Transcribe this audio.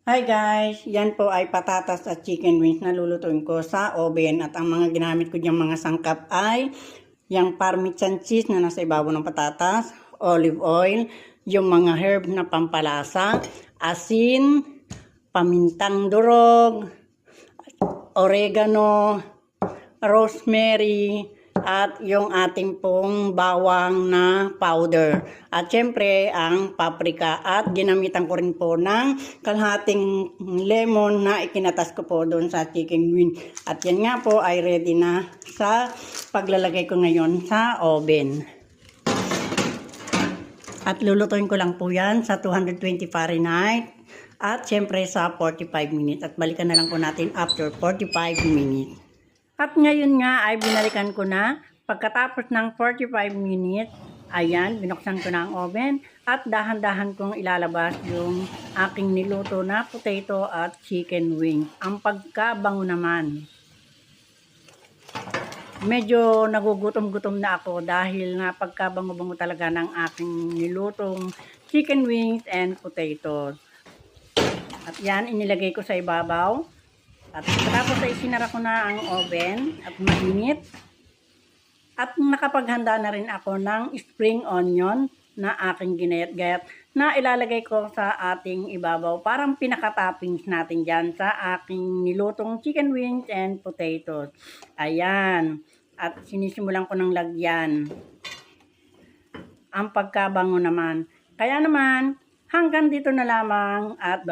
Hi guys! Yan po ay patatas at chicken wings na lulutuin ko sa oven. At ang mga ginamit ko diyang mga sangkap ay yung parmesan cheese na nasa ibabaw ng patatas, olive oil, yung mga herb na pampalasa, asin, pamintang durog, oregano, rosemary, at yung ating pong bawang na powder. At syempre, ang paprika. At ginamitan ko rin po ng kalahating lemon na ikinatas ko po doon sa chicken wing. At yan nga po ay ready na sa paglalagay ko ngayon sa oven. At lulutuin ko lang po yan sa 220 Fahrenheit. At syempre sa 45 minutes. At balikan na lang po natin after 45 minutes. At ngayon nga ay binalikan ko na pagkatapos ng 45 minutes, ayan, binuksan ko na ang oven at dahan-dahan kong ilalabas yung aking niluto na potato at chicken wing. Ang pagkabango naman. Medyo nagugutom-gutom na ako dahil nga pagkabango-bango talaga ng aking nilutong chicken wings and potatoes. At yan, inilagay ko sa ibabaw. At tapos ay sinara ko na ang oven at mainit. At nakapaghanda na rin ako ng spring onion na aking ginayat-gayat na ilalagay ko sa ating ibabaw. Parang pinaka-toppings natin dyan sa aking nilutong chicken wings and potatoes. Ayan. At sinisimulan ko ng lagyan. Ang pagkabango naman. Kaya naman, hanggang dito na lamang at